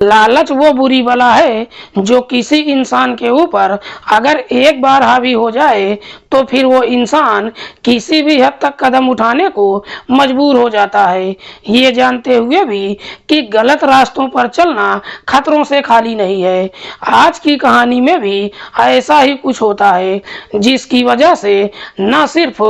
लालच वो बुरी बला है जो किसी इंसान के ऊपर अगर एक बार हावी हो जाए तो फिर वो इंसान किसी भी हद तक कदम उठाने को मजबूर हो जाता है, ये जानते हुए भी कि गलत रास्तों पर चलना खतरों से खाली नहीं है। आज की कहानी में भी ऐसा ही कुछ होता है, जिसकी वजह से न सिर्फ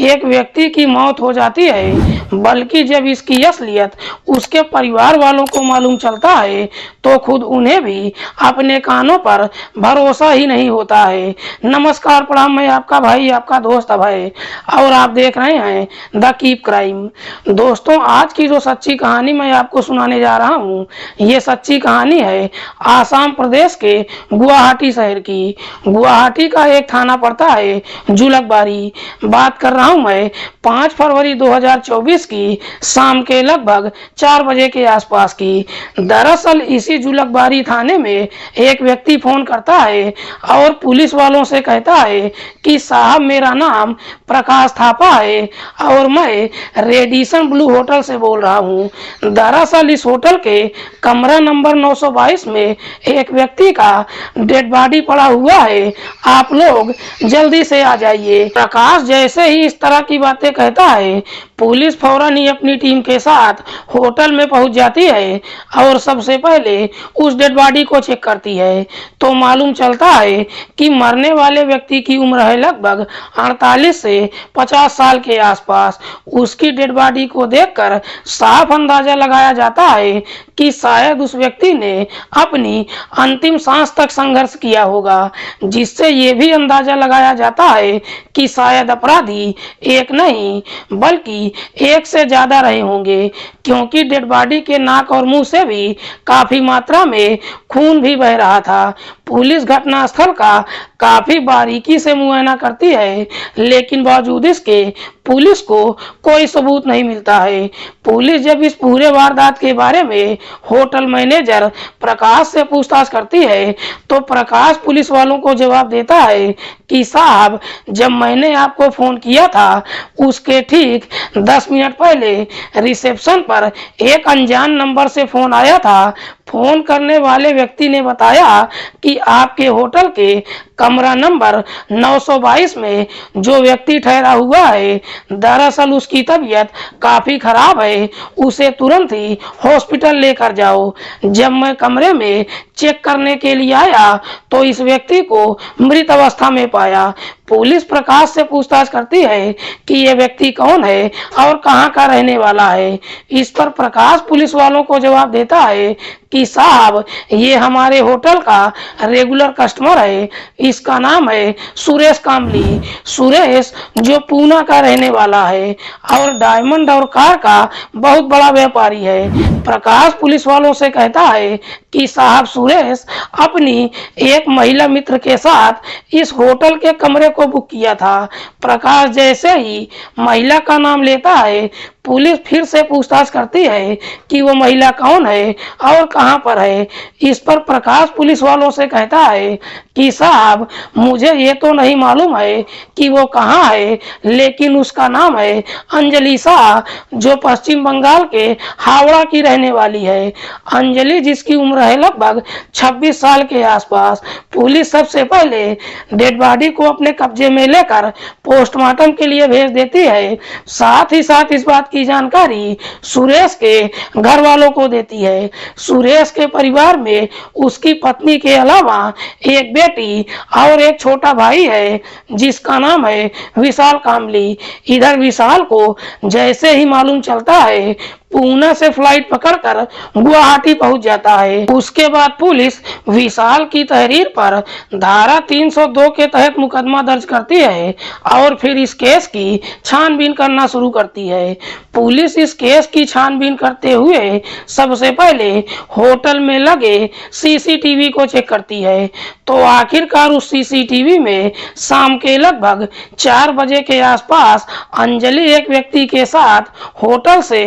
एक व्यक्ति की मौत हो जाती है, बल्कि जब इसकी असलियत उसके परिवार वालों को मालूम चलता है तो खुद उन्हें भी अपने कानों पर भरोसा ही नहीं होता है। नमस्कार, प्रणाम, मैं आपका भाई, आपका दोस्त अभय, और आप देख रहे हैं द कीप क्राइम। दोस्तों, आज की जो सच्ची कहानी मैं आपको सुनाने जा रहा हूँ, ये सच्ची कहानी है आसाम प्रदेश के गुवाहाटी शहर की। गुवाहाटी का एक थाना पड़ता है जुलकबारी। बात कर रहा हूँ मैं 5 फरवरी 2024 की शाम के लगभग 4 बजे के आसपास की। दरअसल इसी जुलकबारी थाने में एक व्यक्ति फोन करता है और पुलिस वालों से कहता है कि साहब, मेरा नाम प्रकाश थापा है और मैं रेडिसन ब्लू होटल से बोल रहा हूँ। दरअसल इस होटल के कमरा नंबर 922 में एक व्यक्ति का डेड बॉडी पड़ा हुआ है, आप लोग जल्दी से आ जाइए। प्रकाश जैसे ही इस तरह की बातें कहता है, पुलिस फौरन ही अपनी टीम के साथ होटल में पहुंच जाती है और सबसे पहले उस डेड बॉडी को चेक करती है तो मालूम चलता है कि मरने वाले व्यक्ति की उम्र है लगभग 48 से 50 साल के आसपास। उसकी डेड बॉडी को देखकर साफ अंदाजा लगाया जाता है कि शायद उस व्यक्ति ने अपनी अंतिम सांस तक संघर्ष किया होगा, जिससे ये भी अंदाजा लगाया जाता है कि शायद अपराधी एक नहीं बल्कि एक से ज्यादा रहे होंगे, क्योंकि डेड बॉडी के नाक और मुंह से भी काफी मात्रा में खून भी बह रहा था। पुलिस घटनास्थल का काफी बारीकी से मुआयना करती है, लेकिन बावजूद इसके पुलिस को कोई सबूत नहीं मिलता है। पुलिस जब इस पूरे वारदात के बारे में होटल मैनेजर प्रकाश से पूछताछ करती है तो प्रकाश पुलिस वालों को जवाब देता है कि साहब, जब मैंने आपको फोन किया था उसके ठीक 10 मिनट पहले रिसेप्शन पर एक अनजान नंबर से फोन आया था। फोन करने वाले व्यक्ति ने बताया कि आपके होटल के कमरा नंबर 922 में जो व्यक्ति ठहरा हुआ है, दरअसल उसकी तबीयत काफी खराब है, उसे तुरंत ही हॉस्पिटल लेकर जाओ। जब मैं कमरे में चेक करने के लिए आया तो इस व्यक्ति को मृत अवस्था में पाया। पुलिस प्रकाश से पूछताछ करती है कि यह व्यक्ति कौन है और कहां का रहने वाला है। इस पर प्रकाश पुलिस वालों को जवाब देता है कि साहब, ये हमारे होटल का रेगुलर कस्टमर है, इसका नाम है सुरेश कामली। सुरेश जो पूना का रहने वाला है और डायमंड और कार का बहुत बड़ा व्यापारी है। प्रकाश पुलिस वालों से कहता है कि साहब, सुरेश अपनी एक महिला मित्र के साथ इस होटल के कमरे को बुक किया था। प्रकाश जैसे ही महिला का नाम लेता है, पुलिस फिर से पूछताछ करती है कि वो महिला कौन है और कहां पर है। इस पर प्रकाश पुलिस वालों से कहता है कि साहब, मुझे ये तो नहीं मालूम है कि वो कहां है, लेकिन उसका नाम है अंजलि शाह, जो पश्चिम बंगाल के हावड़ा की रहने वाली है। अंजलि, जिसकी उम्र है लगभग 26 साल के आसपास। पुलिस सबसे पहले डेड बॉडी को अपने कब्जे में लेकर पोस्टमार्टम के लिए भेज देती है। साथ ही साथ इस बात की जानकारी सुरेश के घर वालों को देती है। सुरेश के परिवार में उसकी पत्नी के अलावा एक बेटी और एक छोटा भाई है, जिसका नाम है विशाल कामली। इधर विशाल को जैसे ही मालूम चलता है, पूना से फ्लाइट पकड़कर गुवाहाटी पहुंच जाता है। उसके बाद पुलिस विशाल की तहरीर पर धारा 302 के तहत मुकदमा दर्ज करती है और फिर इस केस की छानबीन करना शुरू करती है। पुलिस इस केस की छानबीन करते हुए सबसे पहले होटल में लगे सीसीटीवी को चेक करती है तो आखिरकार उस सीसीटीवी में शाम के लगभग 4 बजे के आसपास अंजलि एक व्यक्ति के साथ होटल से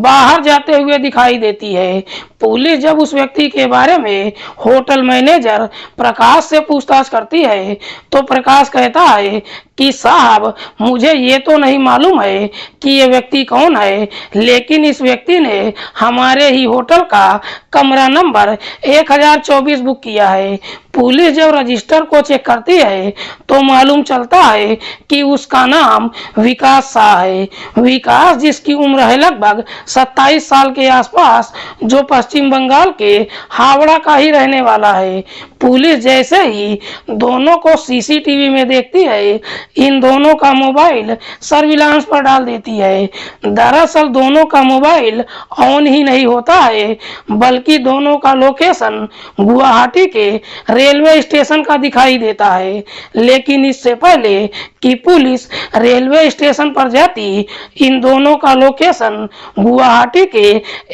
बाहर जाते हुए दिखाई देती है। पुलिस जब उस व्यक्ति के बारे में होटल मैनेजर प्रकाश से पूछताछ करती है तो प्रकाश कहता है कि साहब, मुझे ये तो नहीं मालूम है कि ये व्यक्ति कौन है, लेकिन इस व्यक्ति ने हमारे ही होटल का कमरा नंबर 1024 बुक किया है। पुलिस जब रजिस्टर को चेक करती है तो मालूम चलता है कि उसका नाम विकास शाह है। विकास, जिसकी उम्र है लगभग 27 साल के आसपास, जो पश्चिम बंगाल के हावड़ा का ही रहने वाला है। पुलिस जैसे ही दोनों को सीसीटीवी में देखती है, इन दोनों का मोबाइल सर्विलांस पर डाल देती है। दरअसल दोनों का मोबाइल ऑन ही नहीं होता है, बल्कि दोनों का लोकेशन गुवाहाटी के रेलवे स्टेशन का दिखाई देता है। लेकिन इससे पहले कि पुलिस रेलवे स्टेशन पर जाती, इन दोनों का लोकेशन गुवाहाटी के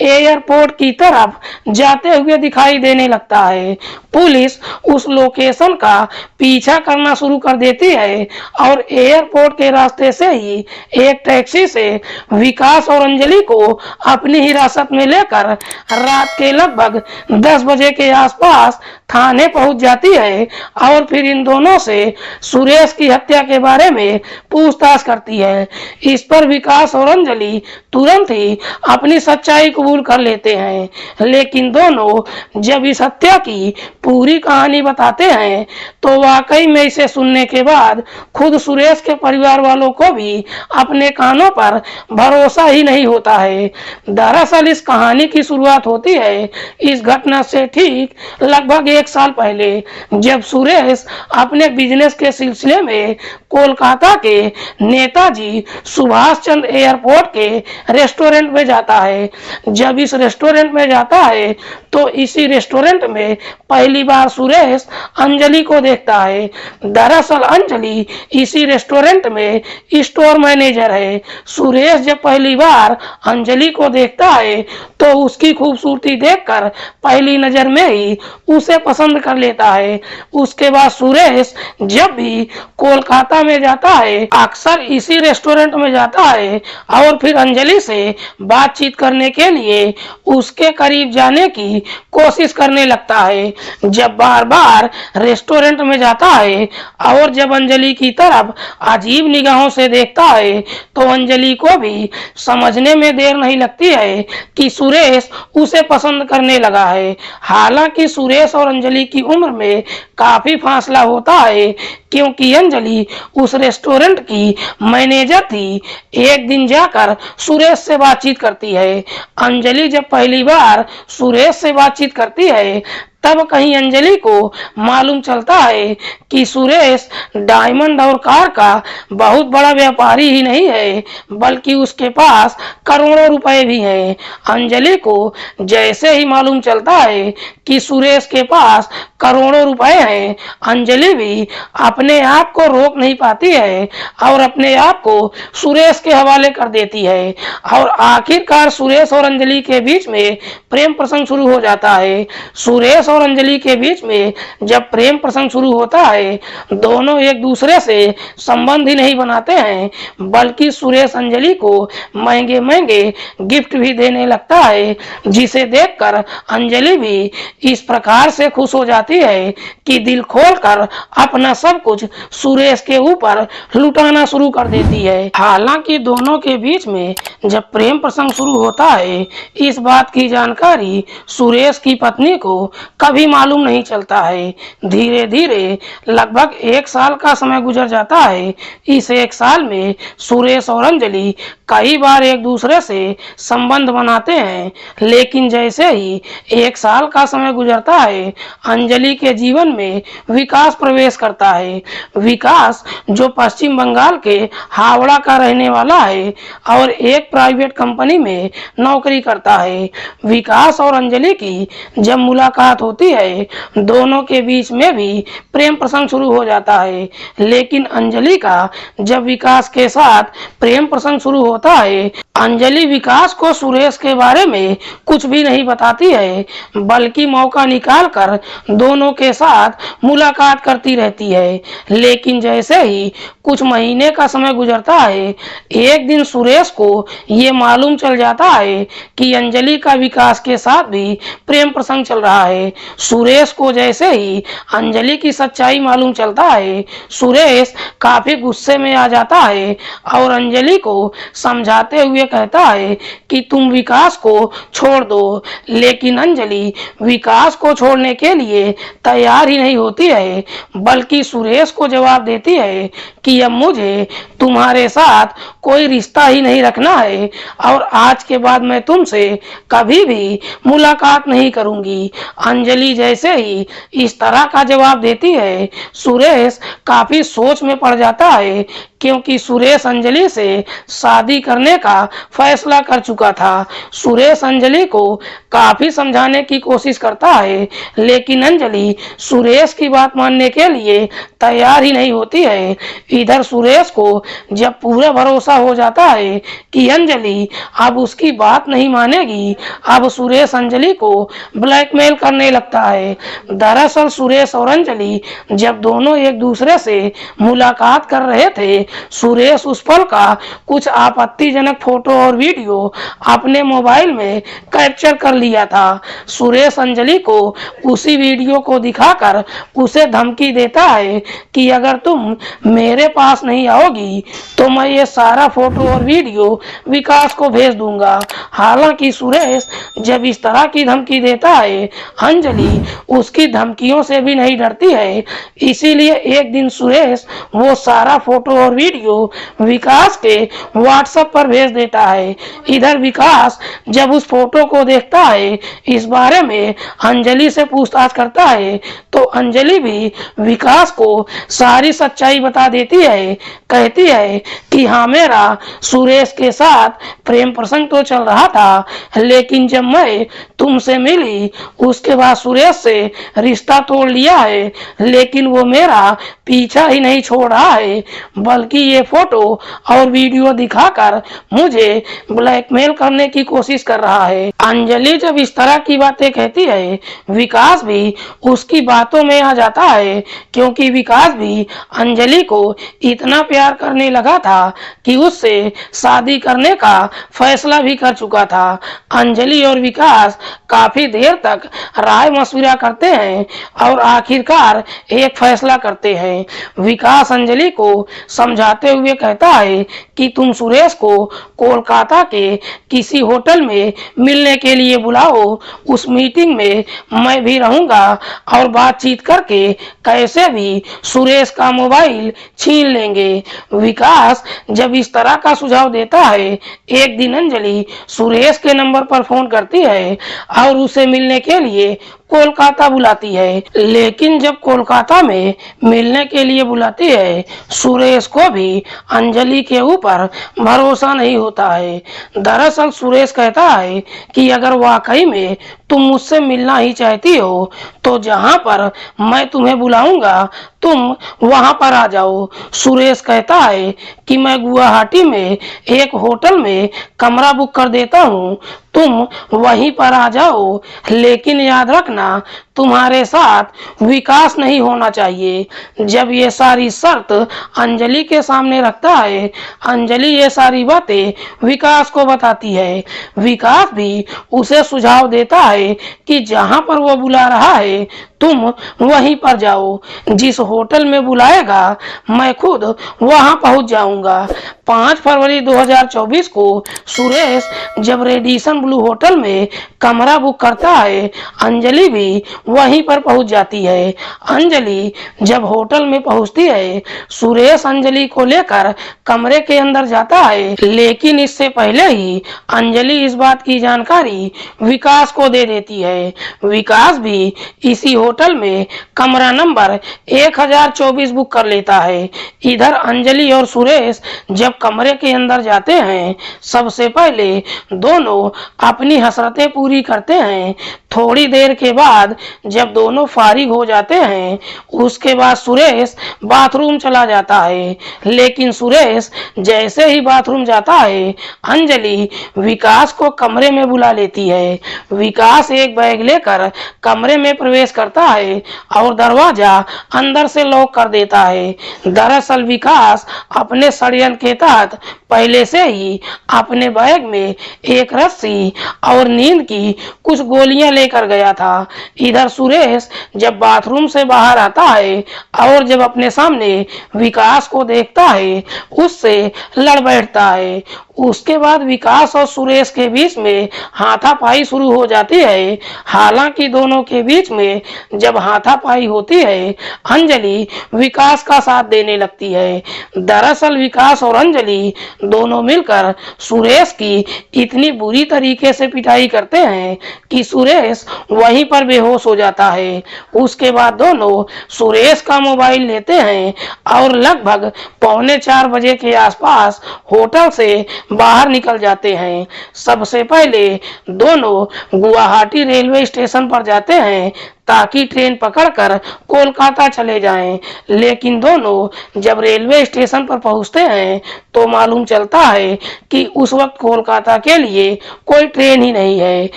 एयरपोर्ट की तरफ जाते हुए दिखाई देने लगता है। पुलिस उस लोकेशन का पीछा करना शुरू कर देती है और एयरपोर्ट के रास्ते से ही एक टैक्सी से विकास और अंजलि को अपनी हिरासत में लेकर रात के लगभग 10 बजे के आसपास थाने पहुंच जाती है और फिर इन दोनों से सुरेश की हत्या के बारे में पूछताछ करती है। इस पर विकास और अंजलि तुरंत ही अपनी सच्चाई कबूल कर लेते हैं, लेकिन दोनों जब इस हत्या की पूरी कहानी बताते हैं तो वाकई में इसे सुनने के बाद खुद सुरेश के परिवार वालों को भी अपने कानों पर भरोसा ही नहीं होता है। दरअसल इस कहानी की शुरुआत होती है इस घटना से ठीक लगभग 1 साल पहले, जब सुरेश अपने बिजनेस के सिलसिले में कोलकाता के नेताजी सुभाष चंद्र एयरपोर्ट के रेस्टोरेंट में जाता है। जब इस रेस्टोरेंट में जाता है तो इसी रेस्टोरेंट में पहली बार सुरेश अंजलि को देखता है। दरअसल अंजलि इसी रेस्टोरेंट में स्टोर मैनेजर है। सुरेश जब पहली बार अंजलि को देखता है तो उसकी खूबसूरती देखकर पहली नजर में ही उसे पसंद कर लेता है। उसके बाद सुरेश जब भी कोलकाता में जाता है अक्सर इसी रेस्टोरेंट में जाता है और फिर अंजलि से बातचीत करने के लिए उसके करीब जाने की कोशिश करने लगता है। जब बार बार रेस्टोरेंट में जाता है और जब अंजलि की तरफ अजीब निगाहों से देखता है तो अंजलि को भी समझने में देर नहीं लगती है कि सुरेश उसे पसंद करने लगा है। हालांकि सुरेश और अंजलि की उम्र में काफी फासला होता है, क्योंकि अंजलि उस रेस्टोरेंट की मैनेजर थी। एक दिन जाकर सुरेश से बातचीत करती है। अंजलि जब पहली बार सुरेश से बातचीत करती है तब कहीं अंजलि को मालूम चलता है कि सुरेश डायमंड और कार का बहुत बड़ा व्यापारी ही नहीं है, बल्कि उसके पास करोड़ों रुपए भी हैं। अंजलि को जैसे ही मालूम चलता है कि सुरेश के पास करोड़ों रुपए हैं, अंजलि भी अपने आप को रोक नहीं पाती है और अपने आप को सुरेश के हवाले कर देती है। और आखिरकार सुरेश और अंजलि के बीच में प्रेम प्रसंग शुरू हो जाता है। सुरेश और अंजलि के बीच में जब प्रेम प्रसंग शुरू होता है, दोनों एक दूसरे से संबंध ही नहीं बनाते हैं, बल्कि सुरेश अंजलि को महंगे महंगे गिफ्ट भी देने लगता है, जिसे देखकर अंजलि भी इस प्रकार से खुश हो जाती है कि दिल खोलकर अपना सब कुछ सुरेश के ऊपर लुटाना शुरू कर देती है। हालांकि दोनों के बीच में जब प्रेम प्रसंग शुरू होता है, इस बात की जानकारी सुरेश की पत्नी को कभी मालूम नहीं चलता है। धीरे धीरे लगभग 1 साल का समय गुजर जाता है। इस 1 साल में सुरेश और अंजलि कई बार एक दूसरे से संबंध बनाते हैं, लेकिन जैसे ही 1 साल का समय गुजरता है, अंजलि के जीवन में विकास प्रवेश करता है। विकास जो पश्चिम बंगाल के हावड़ा का रहने वाला है और एक प्राइवेट कंपनी में नौकरी करता है। विकास और अंजलि की जब मुलाकात होती होती है, दोनों के बीच में भी प्रेम प्रसंग शुरू हो जाता है। लेकिन अंजलि का जब विकास के साथ प्रेम प्रसंग शुरू होता है, अंजलि विकास को सुरेश के बारे में कुछ भी नहीं बताती है, बल्कि मौका निकालकर दोनों के साथ मुलाकात करती रहती है। लेकिन जैसे ही कुछ महीने का समय गुजरता है, एक दिन सुरेश को ये मालूम चल जाता है कि अंजलि का विकास के साथ भी प्रेम प्रसंग चल रहा है। सुरेश को जैसे ही अंजलि की सच्चाई मालूम चलता है, सुरेश काफी गुस्से में आ जाता है और अंजलि को समझाते हुए कहता है कि तुम विकास को छोड़ दो। लेकिन अंजलि विकास को छोड़ने के लिए तैयार ही नहीं होती है, बल्कि सुरेश को जवाब देती है कि अब मुझे तुम्हारे साथ कोई रिश्ता ही नहीं रखना है और आज के बाद मैं तुमसे कभी भी मुलाकात नहीं करूंगी। अंजलि जैसे ही इस तरह का जवाब देती है, सुरेश काफी सोच में पड़ जाता है, क्योंकि सुरेश अंजलि से शादी करने का फैसला कर चुका था। सुरेश अंजलि को काफी समझाने की कोशिश करता है, लेकिन अंजलि सुरेश की बात मानने के लिए तैयार ही नहीं होती है। इधर सुरेश को जब पूरा भरोसा हो जाता है कि अंजलि अब उसकी बात नहीं मानेगी, अब सुरेश अंजलि को ब्लैकमेल करने लगता है। दरअसल सुरेश और अंजलि जब दोनों एक दूसरे से मुलाकात कर रहे थे, सुरेश उस पल का कुछ आपत्तिजनक फोटो और वीडियो अपने मोबाइल में कैप्चर कर लिया था। सुरेश अंजलि को उसी वीडियो को दिखाकर उसे धमकी देता है कि अगर तुम मेरे पास नहीं आओगी तो मैं ये सारा फोटो और वीडियो विकास को भेज दूंगा। हालांकि सुरेश जब इस तरह की धमकी देता है, अंजलि उसकी धमकियों से भी नहीं डरती है। इसीलिए एक दिन सुरेश वो सारा फोटो और वीडियो विकास के व्हाट्सएप पर भेज देता है। इधर विकास जब उस फोटो को देखता है, इस बारे में अंजलि से पूछताछ करता है, तो अंजलि भी विकास को सारी सच्चाई बता देती है। कहती है कि हाँ, मेरा सुरेश के साथ प्रेम प्रसंग तो चल रहा था, लेकिन जब मैं तुमसे मिली उसके बाद सुरेश से रिश्ता तोड़ लिया है। लेकिन वो मेरा पीछा ही नहीं छोड़ रहा है, बल्कि ये फोटो और वीडियो दिखाकर मुझे ब्लैकमेल करने की कोशिश कर रहा है। अंजलि जब इस तरह की बातें कहती है, विकास भी उसकी बातों में आ जाता है, क्योंकि विकास भी अंजलि को इतना प्यार करने लगा था कि उससे शादी करने का फैसला भी कर चुका था। अंजलि और विकास काफी देर तक राय मशविरा करते हैं और आखिरकार एक फैसला करते हैं। विकास अंजलि को समझाते हुए कहता है कि तुम सुरेश को कोलकाता के किसी होटल में मिलने के लिए बुलाओ, उस मीटिंग में मैं भी रहूंगा और बातचीत करके कैसे भी सुरेश का मोबाइल छीन लेंगे। विकास जब इस तरह का सुझाव देता है, एक दिन अंजलि सुरेश के नंबर पर फोन करती है और उसे मिलने के लिए कोलकाता बुलाती है। लेकिन जब कोलकाता में मिलने के लिए बुलाती है, सुरेश को भी अंजलि के ऊपर भरोसा नहीं होता है। दरअसल सुरेश कहता है कि अगर वाकई में तुम मुझसे मिलना ही चाहती हो तो जहां पर मैं तुम्हें बुलाऊंगा तुम वहां पर आ जाओ। सुरेश कहता है कि मैं गुवाहाटी में एक होटल में कमरा बुक कर देता हूँ, तुम वहीं पर आ जाओ, लेकिन याद रखना तुम्हारे साथ विकास नहीं होना चाहिए। जब ये सारी शर्त अंजलि के सामने रखता है, अंजलि ये सारी बातें विकास को बताती है। विकास भी उसे सुझाव देता है कि जहां पर वो बुला रहा है तुम वहीं पर जाओ, जिस होटल में बुलाएगा मैं खुद वहां पहुंच जाऊंगा। 5 फरवरी 2024 को सुरेश जब रेडिसन ब्लू होटल में कमरा बुक करता है, अंजलि भी वहीं पर पहुंच जाती है। अंजलि जब होटल में पहुंचती है, सुरेश अंजलि को लेकर कमरे के अंदर जाता है, लेकिन इससे पहले ही अंजलि इस बात की जानकारी विकास को दे देती है। विकास भी इसी होटल में कमरा नंबर 1024 बुक कर लेता है। इधर अंजलि और सुरेश जब कमरे के अंदर जाते हैं, सबसे पहले दोनों अपनी हसरतें पूरी करते हैं, थोड़ी देर के बाद जब दोनों फारिग हो जाते हैं, उसके बाद सुरेश बाथरूम चला जाता है। लेकिन सुरेश जैसे ही बाथरूम जाता है, अंजलि विकास को कमरे में बुला लेती है। विकास एक बैग लेकर कमरे में प्रवेश करता है और दरवाजा अंदर से लॉक कर देता है। दरअसल विकास अपने षड्यंत्र के तहत पहले से ही अपने बैग में एक रस्सी और नींद की कुछ गोलियां लेकर गया था। इधर सुरेश जब बाथरूम से बाहर आता है और जब अपने सामने विकास को देखता है, उससे लड़ बैठता है। उसके बाद विकास और सुरेश के बीच में हाथापाई शुरू हो जाती है। हालांकि दोनों के बीच में जब हाथापाई होती है, अंजलि विकास का साथ देने लगती है। दरअसल विकास और अंजलि दोनों मिलकर सुरेश की इतनी बुरी तरीके से पिटाई करते हैं कि सुरेश वहीं पर बेहोश हो जाता है। उसके बाद दोनों सुरेश का मोबाइल लेते हैं और लगभग 3:45 बजे के आसपास होटल से बाहर निकल जाते हैं। सबसे पहले दोनों गुवाहाटी रेलवे स्टेशन पर जाते हैं ताकि ट्रेन पकड़कर कोलकाता चले जाएं। लेकिन दोनों जब रेलवे स्टेशन पर पहुंचते हैं तो मालूम चलता है कि उस वक्त कोलकाता के लिए कोई ट्रेन ही नहीं है।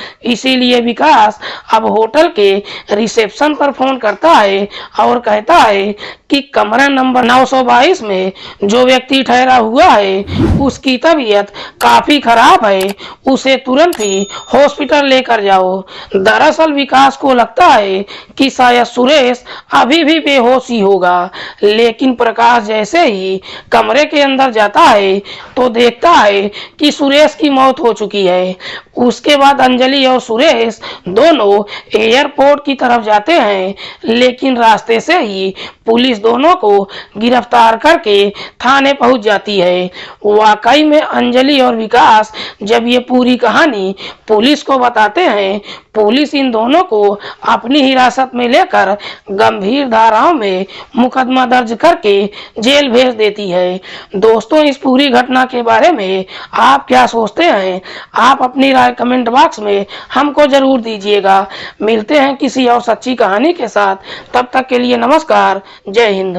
इसीलिए विकास अब होटल के रिसेप्शन पर फोन करता है और कहता है कि कमरा नंबर 922 में जो व्यक्ति ठहरा हुआ है, उसकी तबीयत काफी खराब है, उसे तुरंत ही हॉस्पिटल लेकर जाओ। दरअसल विकास को लगता है कि शायद सुरेश अभी भी बेहोश ही होगा। लेकिन प्रकाश जैसे ही कमरे के अंदर जाता है तो देखता है कि सुरेश की मौत हो चुकी है। उसके बाद अंजलि और सुरेश दोनों एयरपोर्ट की तरफ जाते हैं, लेकिन रास्ते से ही पुलिस दोनों को गिरफ्तार करके थाने पहुंच जाती है। वाकई में अंजलि और विकास जब ये पूरी कहानी पुलिस को बताते हैं, पुलिस इन दोनों को अपनी हिरासत में लेकर गंभीर धाराओं में मुकदमा दर्ज करके जेल भेज देती है। दोस्तों, इस पूरी घटना के बारे में आप क्या सोचते हैं? आप अपनी राय कमेंट बॉक्स में हमको जरूर दीजिएगा। मिलते हैं किसी और सच्ची कहानी के साथ। तब तक के लिए नमस्कार। जय हिंद।